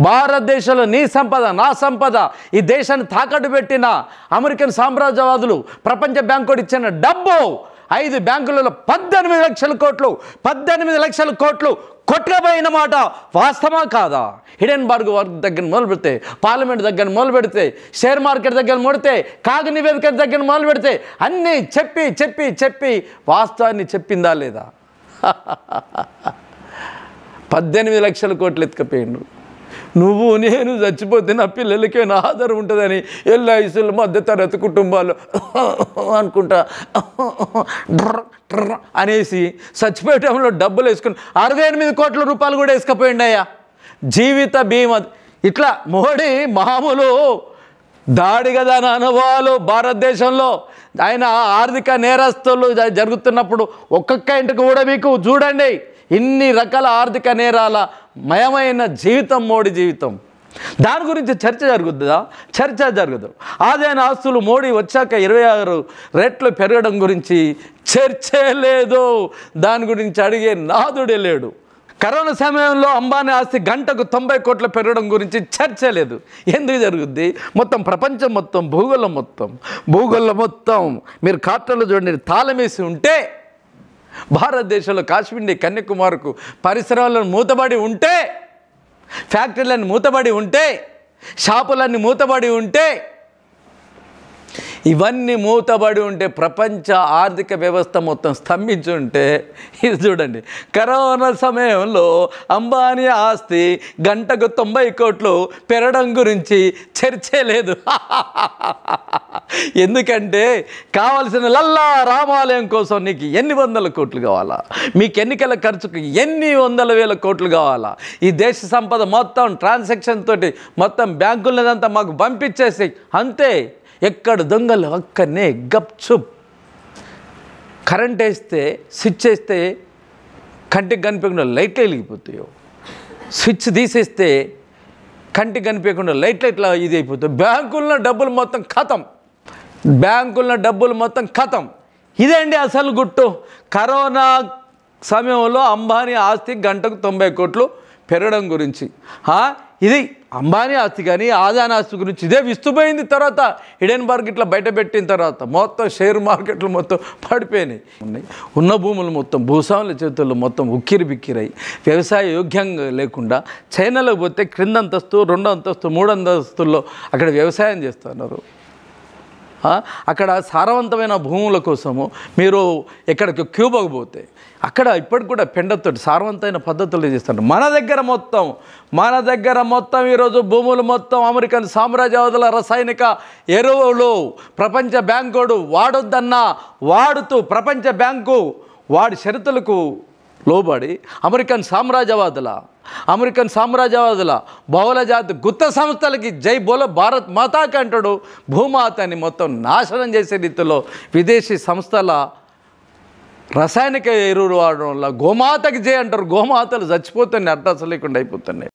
భారతదేశంలో నీ సంపద నా సంపద ఈ దేశాన్ని తాకట్టు పెట్టిన అమెరికన్ సామ్రాజ్యవాదులు ప్రపంచ బ్యాంకు ఇచ్చిన డబ్బు 5 బ్యాంకులలో 18 లక్షల కోట్లు కొట్టబోయిన మాట వాస్తవా కాదా? హిడెన్బర్గ్ వర్క్ దగ్గర మొదలు పెడితే, పార్లమెంట్ దగ్గర మొదలు పెడితే, షేర్ మార్కెట్ దగ్గర మొడితే, కాగ్ నివేదిక దగ్గర మొదలు పెడితే అన్నీ చెప్పి వాస్తవాన్ని చెప్పిందా లేదా? 18 లక్షల కోట్లు ఎత్తుకపోయిండు. నువ్వు నేను చచ్చిపోతే నా పిల్లలకేనా ఆధారం ఉంటుందని ఎల్ఐసీలు మధ్యతరగతి కుటుంబాలు అనుకుంటా అనేసి చచ్చిపోయేటంలో డబ్బులు వేసుకుని 68 కోట్ల రూపాయలు కూడా వేసుకపోయిండయ్యా జీవిత బీమా. ఇట్లా మోడీ మామూలు దాడి కదా నా అనుభవాలు భారతదేశంలో ఆయన ఆర్థిక నేరస్తులు జరుగుతున్నప్పుడు ఒక్కొక్క ఇంటికి కూడా మీకు చూడండి ఇన్ని రకాల ఆర్థిక నేరాల మయమైన జీవితం మోడీ జీవితం. దాని గురించి చర్చ జరుగుతుందా? చర్చ జరగదు. ఆదాయ ఆస్తులు మోడీ వచ్చాక 26 రెట్లు పెరగడం గురించి చర్చే లేదు. దాని గురించి అడిగే నాదుడే లేడు. కరోనా సమయంలో అంబానీ ఆస్తి గంటకు 90 కోట్ల పెరగడం గురించి చర్చ లేదు. ఎందుకు జరుగుద్ది? మొత్తం ప్రపంచం మొత్తం భూగోళం మొత్తం మీరు కార్టర్లో చూడండి తాళమేసి ఉంటే, భారతదేశంలో కాశ్మీర్ కన్యాకుమారికి పరిశ్రమలను మూతబడి ఉంటే, ఫ్యాక్టరీలను మూతబడి ఉంటే, షాపులన్నీ మూతబడి ఉంటే, ఇవన్నీ మూతబడి ఉంటే, ప్రపంచ ఆర్థిక వ్యవస్థ మొత్తం స్తంభించి ఉంటే, ఇది చూడండి కరోనా సమయంలో అంబానీ ఆస్తి గంటకు 90 కోట్లు పెరగడం గురించి చర్చే లేదు. ఎందుకంటే కావాల్సిన లల్లా రామాలయం కోసం నీకు ఎన్ని వందల కోట్లు కావాలా? మీకు ఎన్నికల ఖర్చుకు ఎన్ని వందల వేల కోట్లు కావాలా? ఈ దేశ సంపద మొత్తం ట్రాన్సాక్షన్ తోటి మొత్తం బ్యాంకులదంతా మాకు పంపించేసి అంతే. ఎక్కడ దొంగలు అక్కడనే గప్చుప్. కరెంట్ వేస్తే స్విచ్ వేస్తే కంటికి కనిపించకుండా లైట్లు వెలిగిపోతాయో, స్విచ్ తీసేస్తే కంటికి కనిపించకుండా లైట్లు ఇట్లా ఇది అయిపోతాయి. బ్యాంకుల్లో డబ్బులు మొత్తం ఖతం. ఇదేంటి అసలు గుట్టు. కరోనా సమయంలో అంబానీ ఆస్తి గంటకు 90 కోట్లు పెరగడం గురించి ఇది అంబానీ ఆస్తి కానీ ఆదాని ఆస్తి గురించి ఇదే విస్తుపోయింది. తర్వాత హిడెన్బర్గ్ ఇట్లా బయటపెట్టిన తర్వాత మొత్తం షేర్ మార్కెట్లు మొత్తం పడిపోయినాయి. ఉన్న భూములు మొత్తం భూస్వాముల చేతుల్లో మొత్తం ఉక్కిరి బిక్కిరై వ్యవసాయ యోగ్యంగా లేకుండా చైనాలో పోతే క్రింద అంతస్తు 2 అంతస్తు 3 అంతస్తుల్లో అక్కడ వ్యవసాయం చేస్తున్నారు. అక్కడ సారవంతమైన భూముల కోసము మీరు ఎక్కడికి క్యూబాకు పోతే అక్కడ ఇప్పటికి కూడా పెండతోటి సారవంతమైన పద్ధతులు చేస్తారు. మన దగ్గర మొత్తం ఈరోజు భూములు మొత్తం అమెరికన్ సామ్రాజ్యవాదుల రసాయనిక ఎరువులు ప్రపంచ బ్యాంకుడు వాడొద్దన్నా వాడుతూ ప్రపంచ బ్యాంకు వాడి షరతులకు లోబడి అమెరికన్ సామ్రాజ్యవాదుల బహుళజాతి గుత్త సంస్థలకి జై బోలో భారత్ మాతాకి అంటాడు. భూమాతని మొత్తం నాశనం చేసే రీతిలో విదేశీ సంస్థల రసాయనిక ఎరువులు వాడడం వల్ల గోమాతకి జై అంటారు. గోమాతలు చచ్చిపోతున్నాయి, అడ్రస్ లేకుండా అయిపోతున్నాయి.